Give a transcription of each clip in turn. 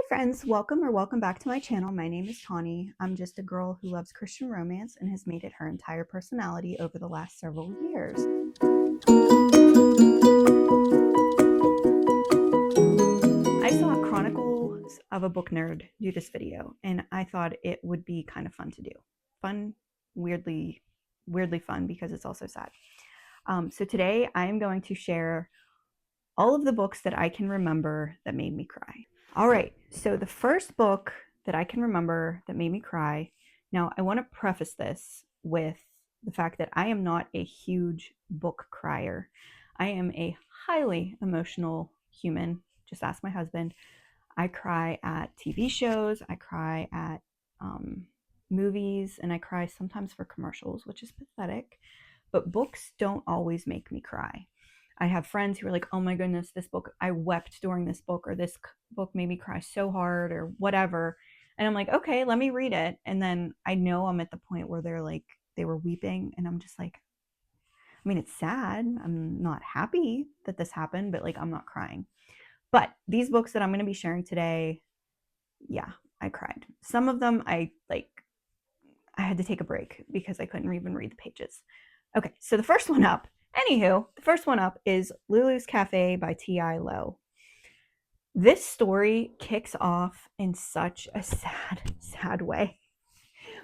Hi friends, welcome back to my channel. My name is Thorny. I'm just a girl who loves Christian romance and has made it her entire personality over the last several years. I saw Chronicles of a Book Nerd do this video and I thought it would be kind of fun to do. Fun, weirdly fun because it's also sad. So today I am going to share all of the books that I can remember that made me cry. All right, so the first book that I can remember that made me cry. Now, I want to preface this with the fact that I am not a huge book crier. I am a highly emotional human. Just ask my husband. I cry at TV shows, I cry at movies, and I cry sometimes for commercials, which is pathetic. But books don't always make me cry. I have friends who are like, oh my goodness, this book, I wept during this book, or this book made me cry so hard, or whatever. And I'm like, okay, let me read it. And then I know I'm at the point where they're like, they were weeping. And I'm just like, I mean, it's sad. I'm not happy that this happened, but like, I'm not crying. But these books that I'm going to be sharing today, yeah, I cried. Some of them I had to take a break because I couldn't even read the pages. Okay, so the first one up is Lulu's Café by T.I. Lowe. This story kicks off in such a sad way,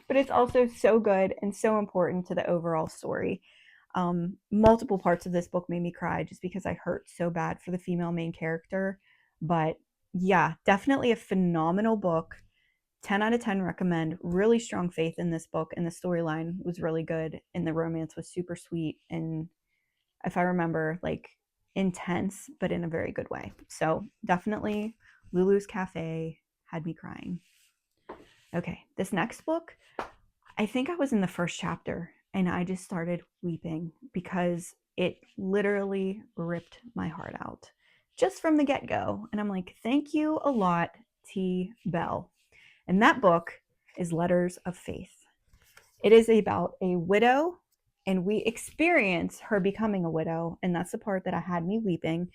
but it's also so good and so important to the overall story. Multiple parts of this book made me cry just because I hurt so bad for the female main character. But yeah, definitely a phenomenal book. 10 out of 10 recommend. Really strong faith in this book, and the storyline was really good, and the romance was super sweet, and if I remember, like intense, but in a very good way. So definitely Lulu's Cafe had me crying. Okay, this next book, I think I was in the first chapter and I just started weeping because it literally ripped my heart out just from the get-go. And I'm like, thank you a lot, T. Bell. And that book is Letters of Faith. It is about a widow, and we experience her becoming a widow, and that's the part that had me weeping.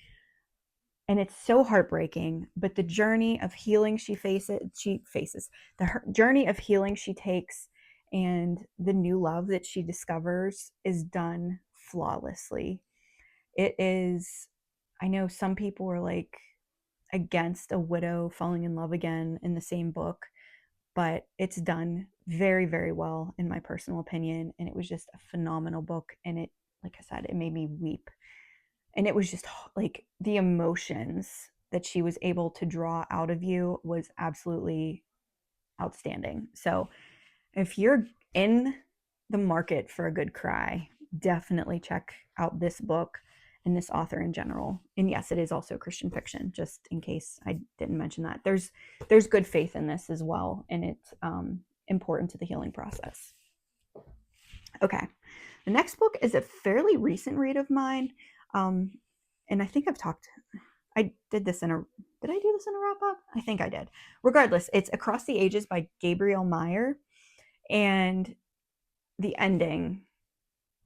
And it's so heartbreaking, but the journey of healing she faces, the journey of healing she takes, and the new love that she discovers is done flawlessly. It is, I know some people are like against a widow falling in love again in the same book, but it's done very well in my personal opinion, and it was just a phenomenal book. And it, like I said, it made me weep, and it was just like the emotions that she was able to draw out of you was absolutely outstanding. So if you're in the market for a good cry, definitely check out this book and this author in general. And yes, it is also Christian fiction, just in case I didn't mention that. There's good faith in this as well, and it's important to the healing process. Okay, the next book is a fairly recent read of mine, and I think I did this in a did I do this in a wrap up? I think I did. Regardless, it's Across the Ages by Gabrielle Meyer, and the ending,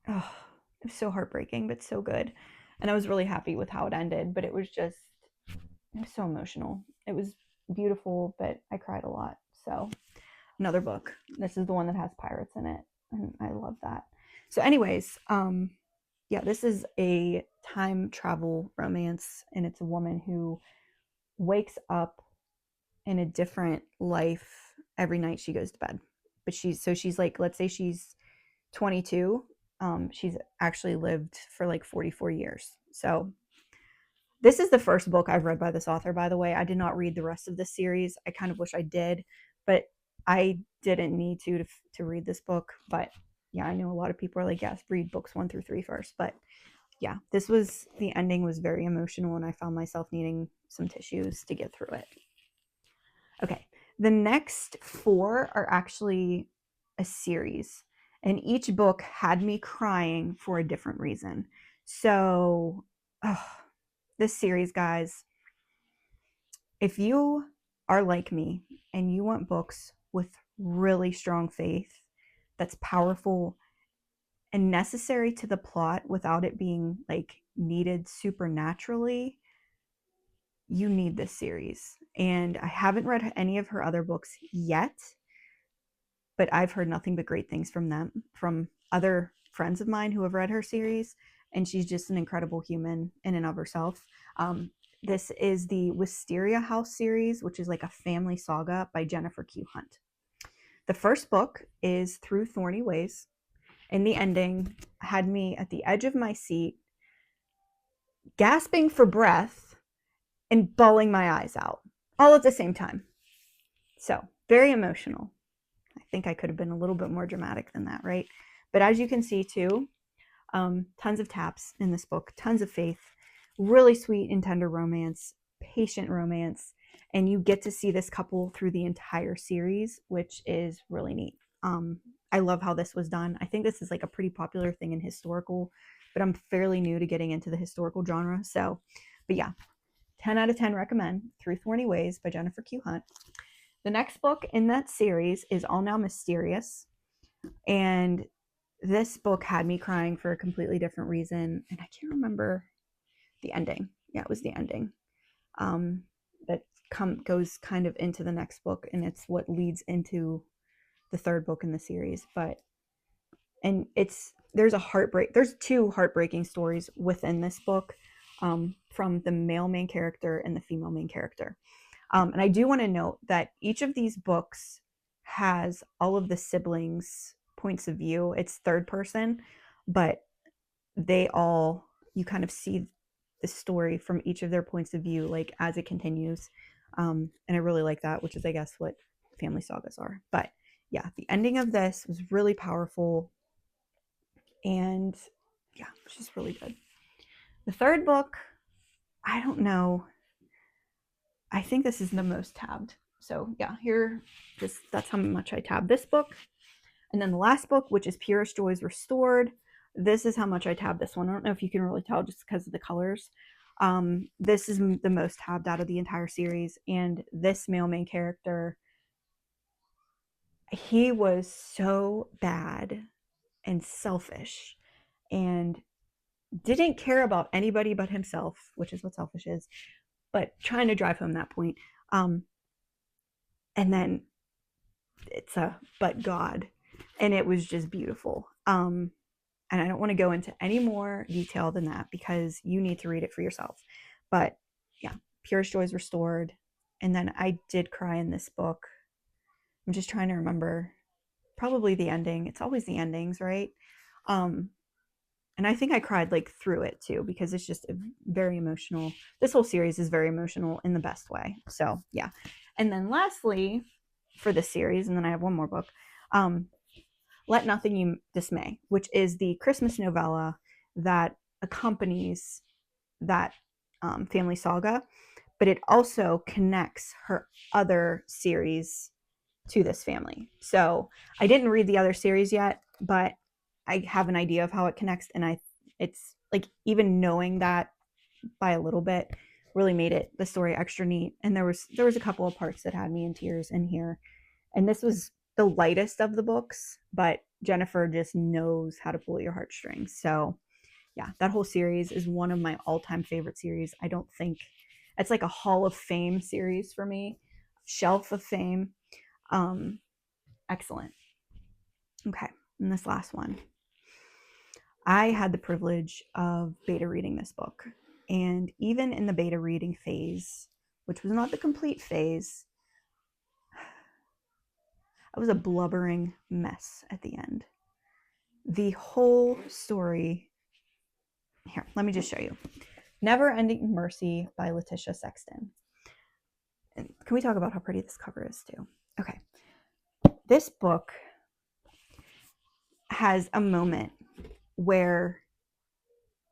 oh, it was so heartbreaking, but so good. And I was really happy with how it ended, but it was so emotional. It was beautiful, but I cried a lot. So another book. This is the one that has pirates in it, and I love that. So anyways, yeah, this is a time travel romance, and it's a woman who wakes up in a different life every night she goes to bed. But she's like, let's say she's 22. She's actually lived for like 44 years. So this is the first book I've read by this author, by the way. I did not read the rest of this series. I kind of wish I did, but I didn't need to read this book. But yeah, I know a lot of people are like, yes, read books 1 through 3 first. But yeah, the ending was very emotional, and I found myself needing some tissues to get through it. Okay, the next 4 are actually a series, and each book had me crying for a different reason. So, this series, guys, if you are like me and you want books with really strong faith that's powerful and necessary to the plot without it being like needed supernaturally, you need this series. and I haven't read any of her other books yet, but I've heard nothing but great things from them, from other friends of mine who have read her series, and she's just an incredible human in and of herself. This is the Wisteria House series, which is like a family saga by Jennifer Q. Hunt. The first book is Through Thorny Ways, and the ending had me at the edge of my seat, gasping for breath and bawling my eyes out all at the same time. So, very emotional. I think I could have been a little bit more dramatic than that, right? But as you can see too, tons of taps in this book, tons of faith, really sweet and tender romance, patient romance, and you get to see this couple through the entire series, which is really neat. I love how this was done. I think this is like a pretty popular thing in historical, but I'm fairly new to getting into the historical genre. So, but yeah, 10 out of 10 recommend Through Thorny Ways by Jennifer Q. Hunt. The next book in that series is All Now Mysterious. And this book had me crying for a completely different reason. And I can't remember the ending. Yeah, it was the ending. That goes kind of into the next book. And it's what leads into the third book in the series. There's a heartbreak. There's two heartbreaking stories within this book, from the male main character and the female main character. And I do want to note that each of these books has all of the siblings' points of view. It's third person, but you kind of see the story from each of their points of view, like as it continues. And I really like that, which is, I guess, what family sagas are. But yeah, the ending of this was really powerful. And yeah, it's just really good. The third book, I don't know. I think this is the most tabbed. So yeah, that's how much I tabbed this book. And then the last book, which is Purest Joys Restored. This is how much I tabbed this one. I don't know if you can really tell just because of the colors. This is the most tabbed out of the entire series. And this male main character, he was so bad and selfish and didn't care about anybody but himself, which is what selfish is, but trying to drive home that point. And then it's but God, and it was just beautiful. And I don't want to go into any more detail than that because you need to read it for yourself. But yeah, Purest Joys Restored. And then I did cry in this book. I'm just trying to remember. Probably the ending. It's always the endings, right? And I think I cried like through it too, because it's just very emotional. This whole series is very emotional in the best way. So yeah. And then lastly, for this series, and then I have one more book, Let Nothing You Dismay, which is the Christmas novella that accompanies that family saga, but it also connects her other series to this family. So I didn't read the other series yet, but I have an idea of how it connects, and it's like, even knowing that by a little bit really made the story extra neat. And there was a couple of parts that had me in tears in here, and this was the lightest of the books, but Jennifer just knows how to pull your heartstrings. So yeah, that whole series is one of my all-time favorite series. I don't think it's like a Hall of Fame series for me, Shelf of Fame. Excellent. Okay, and this last one, I had the privilege of beta reading this book, and even in the beta reading phase, which was not the complete phase, I was a blubbering mess at the end. The whole story, here, let me just show you. Neverending Mercy by Latisha Sexton. And can we talk about how pretty this cover is too? Okay. This book has a moment where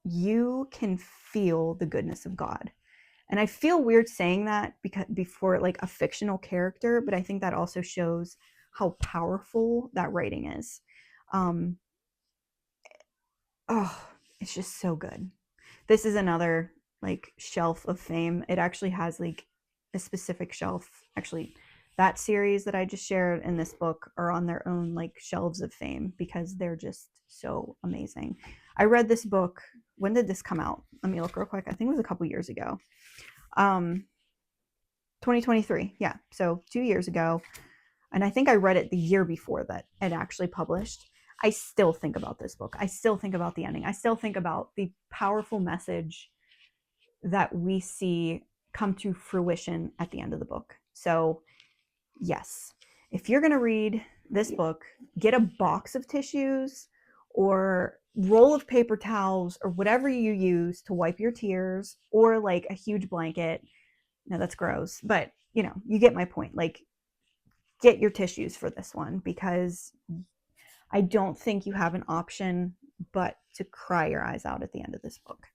you can feel the goodness of God. And I feel weird saying that because before like a fictional character, but I think that also shows how powerful that writing is. It's just so good. This is another like Shelf of Fame. It actually has like a specific shelf. Actually, that series that I just shared in this book are on their own like shelves of fame because they're just so amazing. I read this book. When did this come out? Let me look real quick. I think it was a couple years ago. 2023. Yeah. So 2 years ago. And I think I read it the year before that it actually published. I still think about this book. I still think about the ending. I still think about the powerful message that we see come to fruition at the end of the book. So, yes, if you're going to read this book, get a box of tissues or roll of paper towels or whatever you use to wipe your tears, or like a huge blanket. No, that's gross, but you know, you get my point. Like, get your tissues for this one, because I don't think you have an option but to cry your eyes out at the end of this book.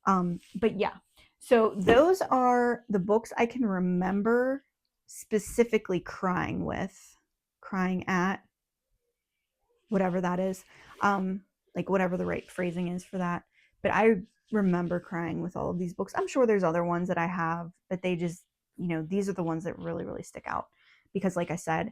But yeah, so those are the books I can remember specifically crying at, whatever that is, like whatever the right phrasing is for that. But I remember crying with all of these books. I'm sure there's other ones that I have, but they just, you know, these are the ones that really, really stick out. Because like I said,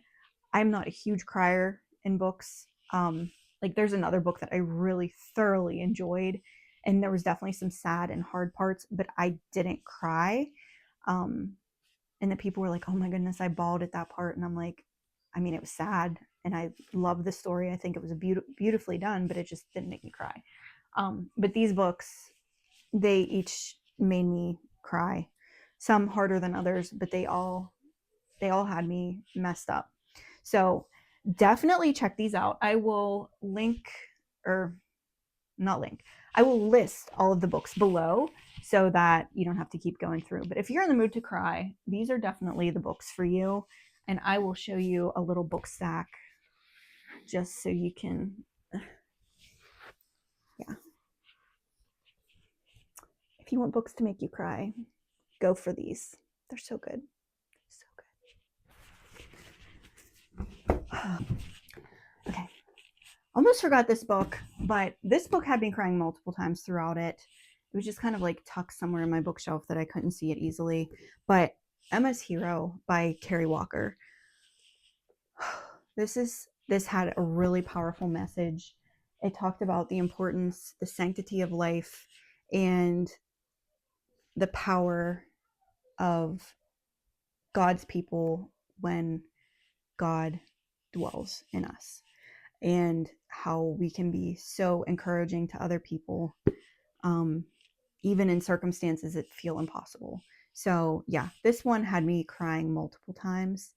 I'm not a huge crier in books. Like there's another book that I really thoroughly enjoyed, and there was definitely some sad and hard parts, but I didn't cry. And the people were like, "Oh my goodness, I bawled at that part," and I'm like, I mean, it was sad, and I love the story. I think it was beautifully done, but it just didn't make me cry. But these books, they each made me cry. Some harder than others, but they all had me messed up. So definitely check these out. I will link, or not link, I will list all of the books below so that you don't have to keep going through. But if you're in the mood to cry, these are definitely the books for you. And I will show you a little book stack just so you can, yeah. If you want books to make you cry, go for these. They're so good. So good. Okay. Almost forgot this book, but this book had me crying multiple times throughout it. It was just kind of like tucked somewhere in my bookshelf that I couldn't see it easily. But Emma's Hero by Carrie Walker. This had a really powerful message. It talked about the importance, the sanctity of life, and the power of God's people when God dwells in us, and how we can be so encouraging to other people, even in circumstances that feel impossible. So yeah, this one had me crying multiple times,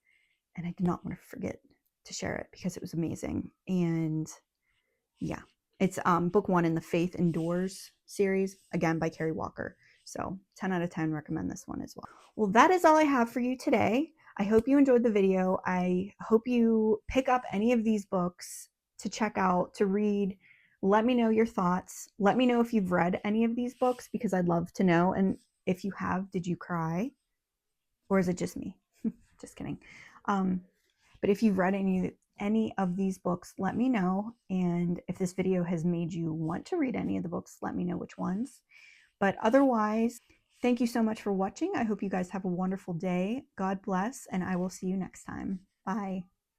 and I did not want to forget to share it because it was amazing. And yeah, it's book 1 in the Faith Endures series, again by Carrie Walker. So 10 out of 10, recommend this one as well. Well, that is all I have for you today. I hope you enjoyed the video. I hope you pick up any of these books to check out, to read. Let me know your thoughts. Let me know if you've read any of these books, because I'd love to know. And if you have, did you cry? Or is it just me? Just kidding. But if you've read any of these books, let me know. And if this video has made you want to read any of the books, let me know which ones. But otherwise, thank you so much for watching. I hope you guys have a wonderful day. God bless, and I will see you next time. Bye.